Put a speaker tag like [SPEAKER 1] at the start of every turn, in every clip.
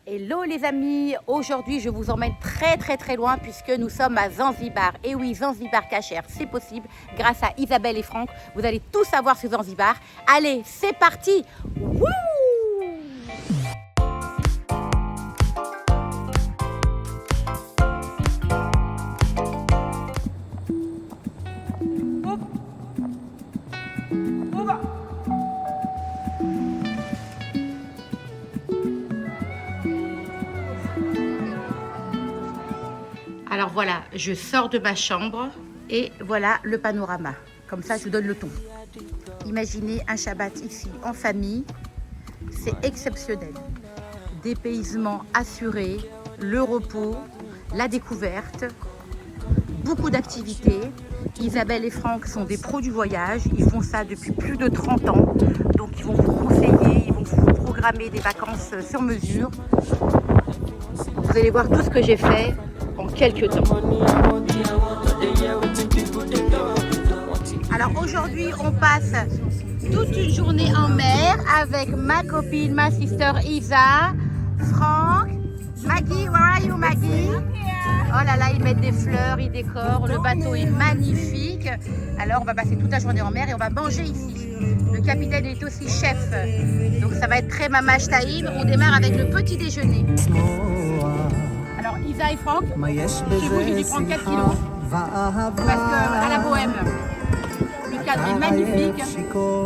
[SPEAKER 1] Hello les amis, aujourd'hui je vous emmène très loin puisque nous sommes à Zanzibar. Et oui, Zanzibar Cachère, c'est possible grâce à Isabelle et Franck. Vous allez tout savoir sur Zanzibar. Allez, c'est parti. Wouh! Alors voilà, je sors de ma chambre et voilà le panorama. Comme ça, je vous donne le ton. Imaginez un Shabbat ici en famille, c'est exceptionnel. Dépaysement assuré, le repos, la découverte, beaucoup d'activités. Isabelle et Franck sont des pros du voyage, ils font ça depuis plus de 30 ans. Donc ils vont vous conseiller, ils vont vous programmer des vacances sur mesure. Vous allez voir tout ce que j'ai fait en quelques temps. Alors aujourd'hui, on passe toute une journée en mer avec ma copine, ma sister Isa, Franck, Maggie. Where are you, Maggie? Oh là là, ils mettent des fleurs, ils décorent. Le bateau est magnifique. Alors on va passer toute la journée en mer et on va manger ici. Le capitaine est aussi chef. Donc ça va être très mamash taïm. On démarre avec le petit déjeuner. Alors Isa et Franck, chez vous j'ai dû prendre 4 kilos parce qu'à la bohème, le cadre est magnifique,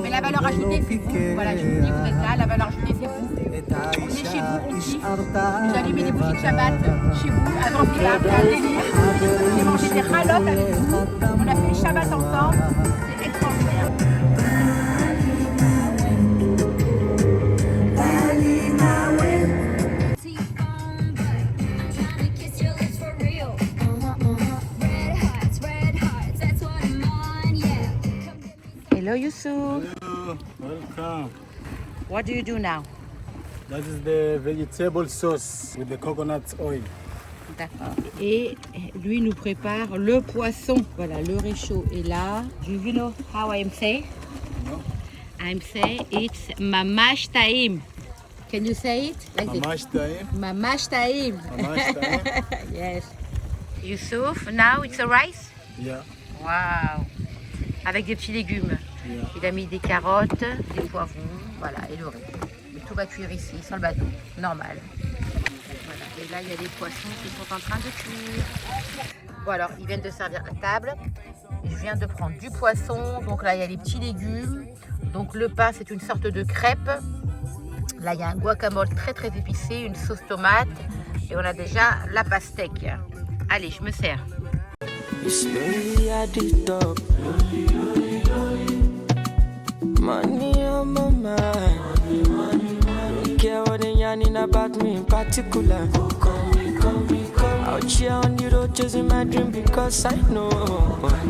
[SPEAKER 1] mais la valeur ajoutée c'est vous. Voilà, je vous dis, vous êtes là, la valeur ajoutée c'est vous. On est chez vous, on kiffe. J'ai allumé des bougies de Shabbat chez vous, avant c'est un délire. J'ai mangé des ralottes avec vous, on a fait les Shabbats ensemble, c'est extraordinaire. Hello Youssouf.
[SPEAKER 2] Hello, welcome.
[SPEAKER 1] What do you do now?
[SPEAKER 2] That is the vegetable sauce with the coconut oil.
[SPEAKER 1] D'accord. Et lui nous prépare le poisson. Voilà, le réchaud est là. Do you know how I'm say?
[SPEAKER 2] No?
[SPEAKER 1] I'm say it's mamash taim. Can you say it? Like
[SPEAKER 2] Mamash time.
[SPEAKER 1] Mamash taim.
[SPEAKER 2] Mamash time.
[SPEAKER 1] Yes. Youssouf, now it's a rice?
[SPEAKER 2] Yeah.
[SPEAKER 1] Wow. Avec des petits légumes.
[SPEAKER 2] Yeah.
[SPEAKER 1] Il a mis des carottes, des poivrons, voilà, et le riz. Et tout va cuire ici, sur le bateau, normal. Voilà. Et là, il y a des poissons qui sont en train de cuire. Bon alors, ils viennent de servir la table. Et je viens de prendre du poisson. Donc là, il y a les petits légumes. Donc le pain, c'est une sorte de crêpe. Là, il y a un guacamole très épicé, une sauce tomate. Et on a déjà la pastèque. Allez, je me sers.
[SPEAKER 3] Money on my mind. Don't care what they yarning about me in particular. Out here on the road chasing my dream because I know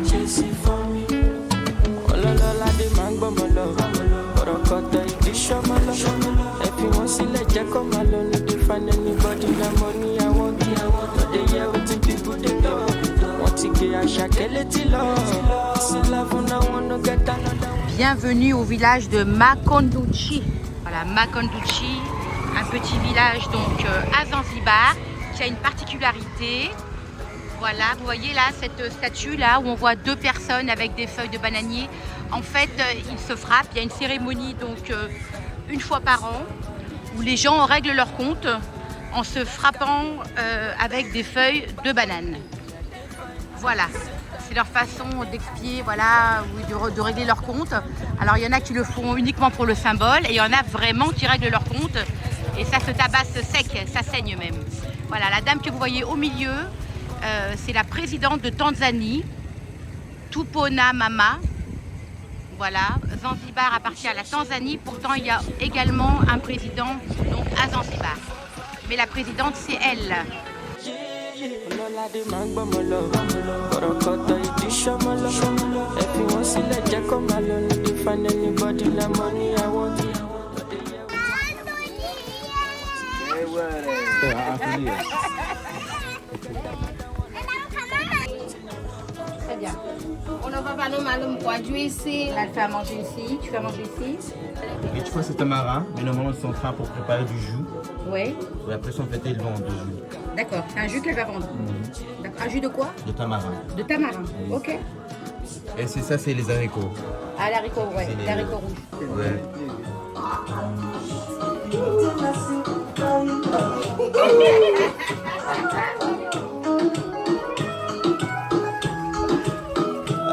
[SPEAKER 3] chasing for me. Ololola de mango molo. Orokoto iti shomolo. If you want to let you come alone, you can find anybody the money I want. But they hear what the people they do. Want to get a shakeleti love. See love when I want to get another.
[SPEAKER 1] Bienvenue au village de Makonduchi. Voilà, Makonduchi, un petit village donc à Zanzibar qui a une particularité. Voilà, vous voyez là cette statue là où on voit deux personnes avec des feuilles de bananier. En fait, ils se frappent. Il y a une cérémonie donc une fois par an où les gens règlent leur compte en se frappant avec des feuilles de banane. Voilà. C'est leur façon d'expier, voilà, ou de régler leur compte. Alors il y en a qui le font uniquement pour le symbole et il y en a vraiment qui règlent leur compte et ça se tabasse sec, ça saigne même. Voilà, la dame que vous voyez au milieu, c'est la présidente de Tanzanie, Tupona Mama. Voilà, Zanzibar appartient à la Tanzanie, pourtant il y a également un président donc, à Zanzibar. Mais la présidente c'est elle.
[SPEAKER 3] Lola de mango molo, orokoto iti shomolo. If you want to let you come alone, you can find anybody the money I want.
[SPEAKER 1] bien.
[SPEAKER 4] On ne va pas nous produire ici.
[SPEAKER 1] Elle fait à manger ici, tu fais à manger ici.
[SPEAKER 5] Et tu vois, c'est un marin, mais normalement, ils sont en train pour préparer du jus.
[SPEAKER 1] Oui.
[SPEAKER 5] Et après, ils fait, ils vendent du jus.
[SPEAKER 1] D'accord, c'est un jus qu'elle va vendre. D'accord. Un jus de quoi?
[SPEAKER 5] De tamarin.
[SPEAKER 1] De tamarin.
[SPEAKER 5] Oui.
[SPEAKER 1] Ok.
[SPEAKER 5] Et c'est ça, c'est les haricots.
[SPEAKER 1] Ah, l'haricot, ouais,
[SPEAKER 5] C'est les-
[SPEAKER 1] l'haricot rouge.
[SPEAKER 5] Ouais.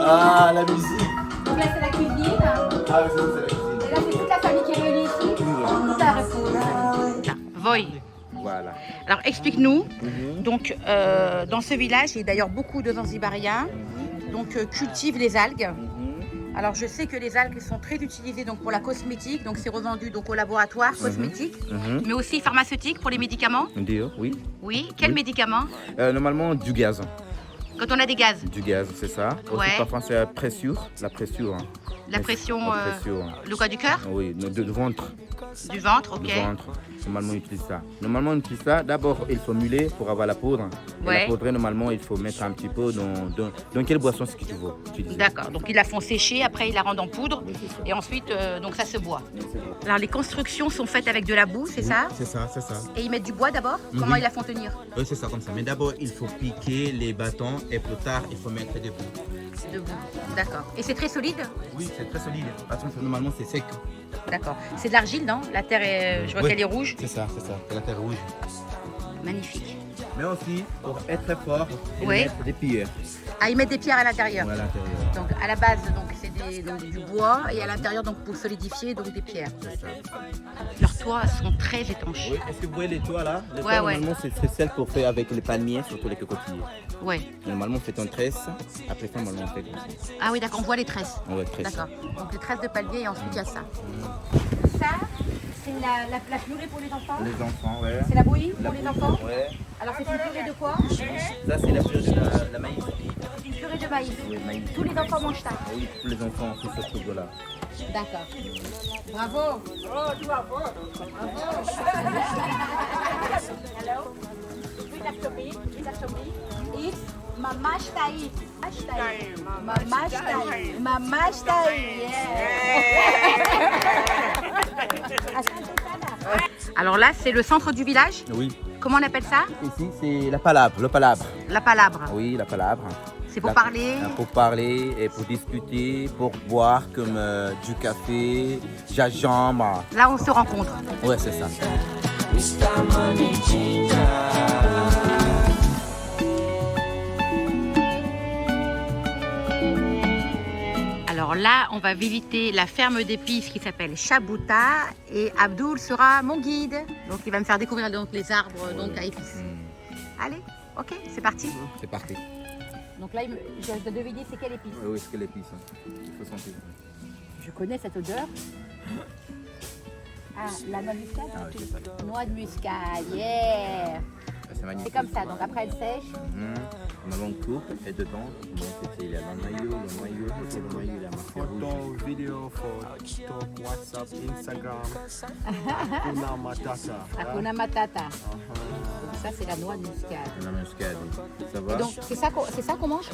[SPEAKER 5] Ah, la musique.
[SPEAKER 1] Donc là, c'est la cuisine.
[SPEAKER 5] Ah, oui, c'est la cuisine.
[SPEAKER 1] Et là, c'est toute la famille qui est réunie ici. Toute la famille. Voy.
[SPEAKER 5] Voilà.
[SPEAKER 1] Alors explique-nous. Donc dans ce village, et d'ailleurs beaucoup de Zanzibariens donc cultivent les algues. Alors je sais que les algues sont très utilisées donc pour la cosmétique, donc c'est revendu donc au laboratoire cosmétique, mais aussi pharmaceutique pour les médicaments.
[SPEAKER 5] Oui.
[SPEAKER 1] Oui. Quels
[SPEAKER 5] Oui.
[SPEAKER 1] médicaments?
[SPEAKER 5] Normalement, du gaz.
[SPEAKER 1] Quand on a des gaz,
[SPEAKER 5] Du gaz, c'est ça. Aussi,
[SPEAKER 1] Ouais.
[SPEAKER 5] parfois, c'est la pression. La pression. Hein.
[SPEAKER 1] la pression,
[SPEAKER 5] La pression.
[SPEAKER 1] le quoi du cœur,
[SPEAKER 5] Oui, de ventre.
[SPEAKER 1] du ventre, ok.
[SPEAKER 5] Le ventre. Normalement, on utilise ça. Normalement, on utilise ça. D'abord, il faut muler pour avoir la poudre. Et
[SPEAKER 1] Ouais.
[SPEAKER 5] la poudre, normalement, il faut mettre un petit peu dans quelle boisson ce que tu veux utiliser.
[SPEAKER 1] D'accord. Donc ils la font sécher, après ils la rendent en poudre,
[SPEAKER 5] Oui, c'est ça.
[SPEAKER 1] et ensuite donc ça se boit.
[SPEAKER 5] Oui, c'est bon.
[SPEAKER 1] Alors les constructions sont faites avec de la boue, c'est ça?
[SPEAKER 5] C'est ça, c'est ça.
[SPEAKER 1] Et ils mettent du bois d'abord? Comment
[SPEAKER 5] Oui.
[SPEAKER 1] ils la font tenir?
[SPEAKER 5] Oui, c'est ça comme ça. Mais d'abord, il faut piquer les bâtons et plus tard, il faut mettre des bouts.
[SPEAKER 1] Debout. D'accord. Et c'est très solide?
[SPEAKER 5] Oui, c'est très solide. Parce que normalement, c'est sec.
[SPEAKER 1] D'accord. C'est de l'argile, non? La terre est... Je vois
[SPEAKER 5] Oui.
[SPEAKER 1] qu'elle est rouge.
[SPEAKER 5] C'est ça, c'est ça. C'est la terre rouge.
[SPEAKER 1] Magnifique.
[SPEAKER 5] Mais aussi, pour être très fort, il
[SPEAKER 1] Oui.
[SPEAKER 5] mettre des pierres
[SPEAKER 1] Ah, ils mettent des pierres à l'intérieur.
[SPEAKER 5] à l'intérieur.
[SPEAKER 1] Donc à la base, donc c'est du bois, et à l'intérieur, donc pour solidifier, donc des pierres.
[SPEAKER 5] C'est ça.
[SPEAKER 1] Leurs toits sont très étanches.
[SPEAKER 5] Oui, est-ce que vous voyez les toits là? Les
[SPEAKER 1] Ouais,
[SPEAKER 5] toits,
[SPEAKER 1] ouais.
[SPEAKER 5] normalement, c'est celle qu'on fait avec les palmiers, surtout les cocotiers.
[SPEAKER 1] Ouais.
[SPEAKER 5] Normalement, on fait en tresse. Après ça, normalement, on fait comme ça.
[SPEAKER 1] Ah oui, d'accord. On voit les tresses.
[SPEAKER 5] Ouais, tresse.
[SPEAKER 1] D'accord. Donc les tresses de palmier, et ensuite il y a ça. Ça, c'est la purée pour les enfants.
[SPEAKER 5] Les enfants, ouais.
[SPEAKER 1] C'est la bouillie pour les enfants.
[SPEAKER 5] Ouais.
[SPEAKER 1] Alors c'est une purée de quoi?
[SPEAKER 5] Ça, c'est la purée de la maïs.
[SPEAKER 1] C'est une purée de maïs.
[SPEAKER 5] Oui, maïs.
[SPEAKER 1] Tous les enfants mangent ça.
[SPEAKER 5] Oui, tous les enfants ont fait ce truc-là.
[SPEAKER 1] D'accord. Bravo. Hello. It's Mamash Tai. Mamash Tai. Mamash Tai. Alors là, c'est le centre du village.
[SPEAKER 5] Oui.
[SPEAKER 1] Comment on appelle ça?
[SPEAKER 5] Ici, c'est la palabre, le palabre.
[SPEAKER 1] La palabre.
[SPEAKER 5] Oui, la palabre.
[SPEAKER 1] C'est pour parler.
[SPEAKER 5] Pour parler et pour discuter, pour boire comme du café, gingembre.
[SPEAKER 1] Là, on se rencontre.
[SPEAKER 5] Ouais, c'est ça.
[SPEAKER 3] Mr. Money Ginger.
[SPEAKER 1] Alors là, on va visiter la ferme d'épices qui s'appelle Chabouta et Abdoul sera mon guide. Donc il va me faire découvrir donc les arbres donc à épices. Allez, ok, c'est parti.
[SPEAKER 5] C'est parti.
[SPEAKER 1] Donc là, je dois deviner c'est quelle épice.
[SPEAKER 5] Oui, c'est que l'épice. Il faut sentir.
[SPEAKER 1] Je connais cette odeur. Ah, la noix de muscade.
[SPEAKER 5] Ah oui, c'est ça.
[SPEAKER 1] Noix de muscade, yeah.
[SPEAKER 5] C'est magnifique.
[SPEAKER 1] C'est comme ça, donc après elle sèche.
[SPEAKER 5] Normalement, on coupe et dedans, il y a le noyau, il y a la mafia rouge.
[SPEAKER 2] Photo, video for TikTok, WhatsApp, Instagram. Hakuna Matata.
[SPEAKER 1] Hakuna Matata. Donc ça, c'est la noix de muscade.
[SPEAKER 5] La muscade. Ça va?
[SPEAKER 1] Et donc, c'est ça qu'on mange?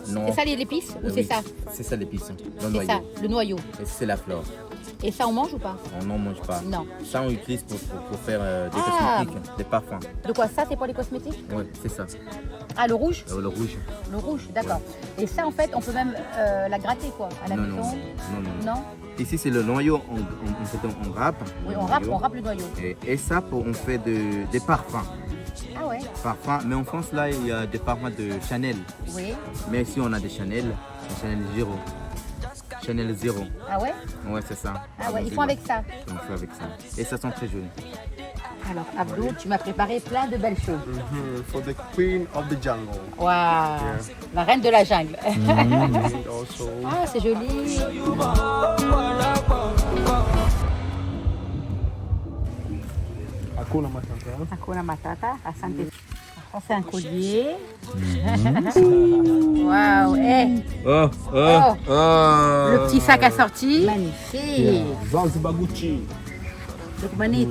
[SPEAKER 5] Non.
[SPEAKER 1] C'est ça l'épice ou
[SPEAKER 5] Oui,
[SPEAKER 1] c'est ça?
[SPEAKER 5] C'est ça l'épice, le
[SPEAKER 1] C'est
[SPEAKER 5] noyau.
[SPEAKER 1] ça, le noyau.
[SPEAKER 5] Et c'est la fleur.
[SPEAKER 1] Et ça, on mange ou pas?
[SPEAKER 5] On n'en mange pas.
[SPEAKER 1] Non.
[SPEAKER 5] Ça, on utilise pour faire des
[SPEAKER 1] Ah.
[SPEAKER 5] cosmétiques, des parfums.
[SPEAKER 1] De quoi? Ça, c'est pour les cosmétiques?
[SPEAKER 5] Oui, c'est ça.
[SPEAKER 1] Ah, le rouge?
[SPEAKER 5] Le rouge.
[SPEAKER 1] Le rouge, d'accord. Et ça, en fait, on peut même la gratter, quoi, à la
[SPEAKER 5] Non,
[SPEAKER 1] maison?
[SPEAKER 5] non.
[SPEAKER 1] Non?
[SPEAKER 5] Ici, c'est le noyau, on râpe.
[SPEAKER 1] Oui,
[SPEAKER 5] le
[SPEAKER 1] on
[SPEAKER 5] noyau.
[SPEAKER 1] râpe le noyau.
[SPEAKER 5] Et ça, on fait des parfums.
[SPEAKER 1] Ah ouais?
[SPEAKER 5] Parfums. Mais en France, là, il y a des parfums de Chanel.
[SPEAKER 1] Oui.
[SPEAKER 5] Mais ici, on a des Chanel, Zéro. Chanel Zéro.
[SPEAKER 1] Ah ouais?
[SPEAKER 5] Ouais, c'est ça.
[SPEAKER 1] Ah ouais, ils font avec ça.
[SPEAKER 5] On fait avec ça. Et ça sent très joli.
[SPEAKER 1] Alors, Abdou, tu m'as préparé plein de belles choses.
[SPEAKER 2] For the queen of the jungle.
[SPEAKER 1] Waouh! La reine de la jungle.
[SPEAKER 2] And also,
[SPEAKER 1] Ah, c'est joli.
[SPEAKER 2] Hakuna Matata.
[SPEAKER 1] Hakuna Matata, asante. Ça, c'est un collier. Waouh! Eh,
[SPEAKER 5] Oh,
[SPEAKER 1] le petit sac assorti. Magnifique.
[SPEAKER 2] Zanzibar Gucci.
[SPEAKER 1] Donc, Manit.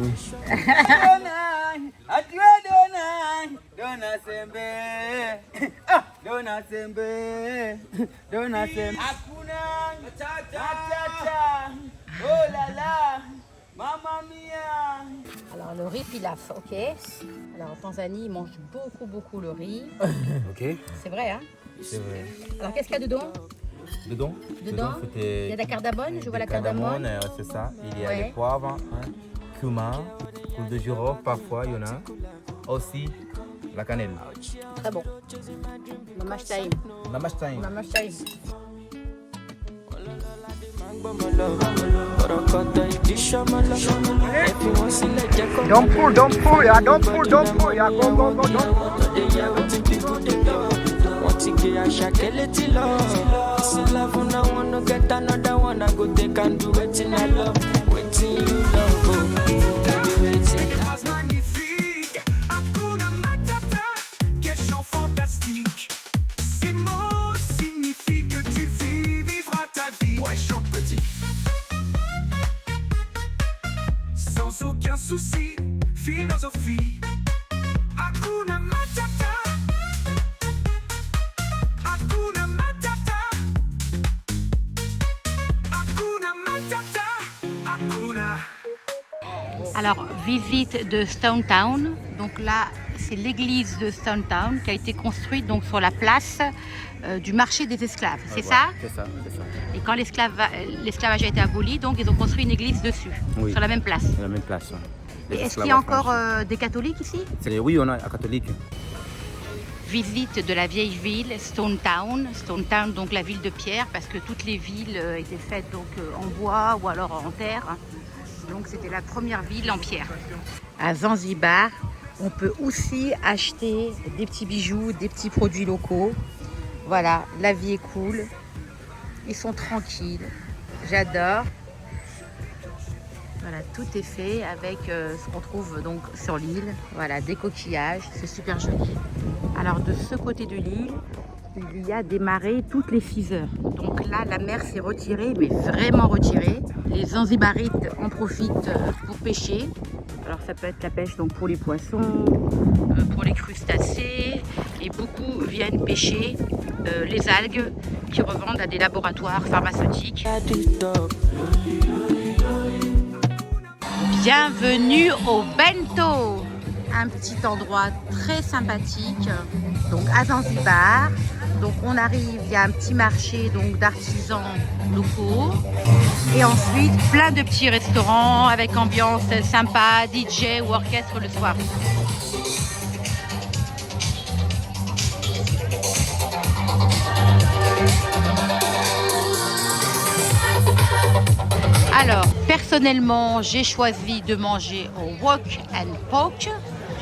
[SPEAKER 5] Dona sembe, dona sembe. Hakuna matata. Oh là là, mamma mia.
[SPEAKER 1] Alors le riz pilaf, ok. Alors en Tanzanie, ils mangent beaucoup le riz.
[SPEAKER 5] Ok,
[SPEAKER 1] C'est vrai, hein?
[SPEAKER 5] c'est vrai.
[SPEAKER 1] Alors qu'est-ce qu'il y a dedans?
[SPEAKER 5] Dedans,
[SPEAKER 1] Il y a de la cardamone, je vois la cardamone.
[SPEAKER 5] C'est ça. Il y a
[SPEAKER 1] Ouais.
[SPEAKER 5] les poivres, cumin, clou de girofle, parfois il y en a. Aussi la cannelle.
[SPEAKER 1] Très bon. Mamash time.
[SPEAKER 5] Mamash time.
[SPEAKER 1] Mamash time.
[SPEAKER 2] Don't pull, yeah, don't pull, yeah, go, don't
[SPEAKER 3] Want to get a shakeleti love. This love when I wanna get another one, I go take and do it in I love. Waiting you love, oh, waiting.
[SPEAKER 6] Magnifique, Hakuna Matata, quel chant fantastique. Ces mots signifient que tu vivras ta vie. Ouais, chante petit. Sans aucun souci, philosophie. Hakuna Matata. Hakuna Matata. Hakuna Matata. Hakuna.
[SPEAKER 1] Alors, visite de Stone Town. Donc là, c'est l'église de Stone Town qui a été construite donc sur la place du marché des esclaves. C'est ça?
[SPEAKER 5] C'est ça, c'est ça.
[SPEAKER 1] Et quand l'esclavage a été aboli, donc ils ont construit une église dessus,
[SPEAKER 5] Oui.
[SPEAKER 1] sur la même place.
[SPEAKER 5] La même place.
[SPEAKER 1] Et est-ce qu'il y a encore des catholiques ici?
[SPEAKER 5] Oui, on a un catholique.
[SPEAKER 1] Visite de la vieille ville, Stone Town. Stone Town, donc la ville de pierre, parce que toutes les villes étaient faites donc en bois ou alors en terre. Donc c'était la première ville en pierre. À Zanzibar, on peut aussi acheter des petits bijoux, des petits produits locaux. Voilà, la vie est cool. Ils sont tranquilles. J'adore. Voilà, tout est fait avec ce qu'on trouve donc sur l'île. Voilà, des coquillages, c'est super joli. Alors de ce côté de l'île, il y a des marées toutes les 6 heures. Donc là, la mer s'est retirée, mais vraiment retirée. Les Zanzibarites en profitent pour pêcher. Alors ça peut être la pêche donc pour les poissons, pour les crustacés. Et beaucoup viennent pêcher les algues qui revendent à des laboratoires pharmaceutiques. Bienvenue au Bento, un petit endroit très sympathique, donc à Zanzibar. Donc on arrive, il y a un petit marché donc d'artisans locaux et ensuite plein de petits restaurants avec ambiance sympa, DJ ou orchestre le soir. Alors, personnellement, j'ai choisi de manger au wok and poke.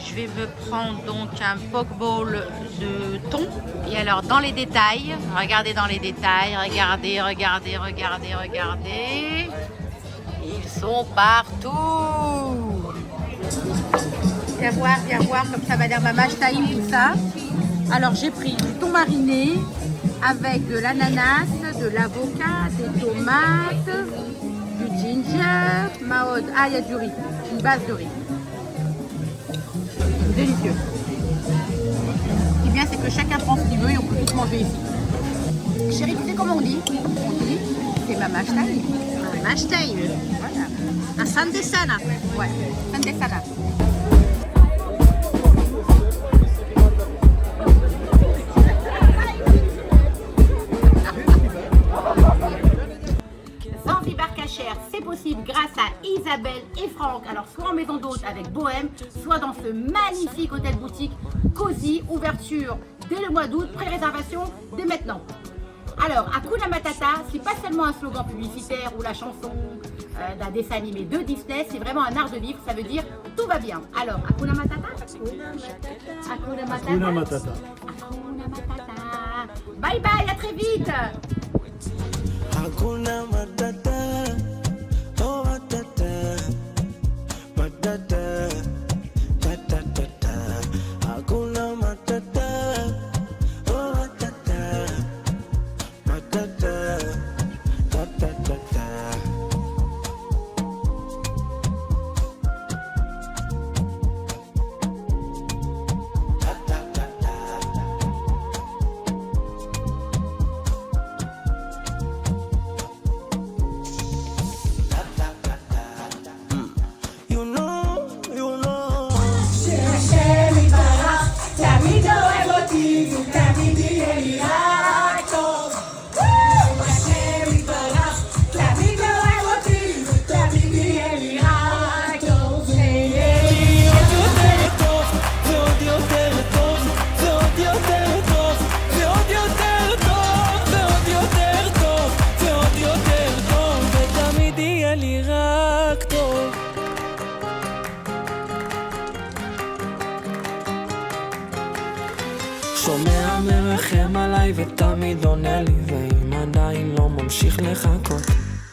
[SPEAKER 1] Je vais me prendre donc un poke bowl de thon. Et alors, dans les détails, regardez dans les détails, regardez. Ils sont partout. Viens voir, comme ça va dire ma mâche taïm, tout ça. Alors, j'ai pris du thon mariné avec de l'ananas, de l'avocat, des tomates, du ginger, mahod. Ah, il y a du riz, une base de riz. Délicieux. Ce qui est bien, c'est que chacun prend ce qu'il veut et on peut tous manger ici. Chérie, tu sais comment on dit? On dit, c'est ma mâche taïm. Ma mâche taïm. Voilà. Un sandesana. Ouais, sandesana. Zanzibar Cacher, c'est possible grâce à Isabelle et Franck. Alors soit en maison d'hôte avec Bohème, soit dans ce magnifique hôtel boutique Cozy, ouverture dès le mois d'août, pré-réservation dès maintenant. Alors Hakuna Matata, c'est pas seulement un slogan publicitaire ou la chanson d'un dessin animé de Disney, c'est vraiment un art de vivre, ça veut dire tout va bien. Alors Hakuna Matata, Hakuna Matata,
[SPEAKER 2] Hakuna Matata.
[SPEAKER 1] Hakuna Matata. Bye bye, à très vite.
[SPEAKER 3] Hakuna Matata, oh Matata, Matata, Matata, Hakuna Matata, oh Matata, Matata, Matata.
[SPEAKER 6] ותמיד יהיה לי רק טוב. השם יתברך, תמיד אוהב אותי, ותמיד יהיה לי רק טוב. ויהיה לי עוד יותר טוב, ועוד יותר טוב, ועוד יותר טוב, ועוד יותר טוב, ועוד יותר טוב, ועוד יותר טוב, ותמיד יהיה לי רק טוב. שומע מרחם עליי ותמיד עונה לי, ואם עדיין לא ממשיך לחכות,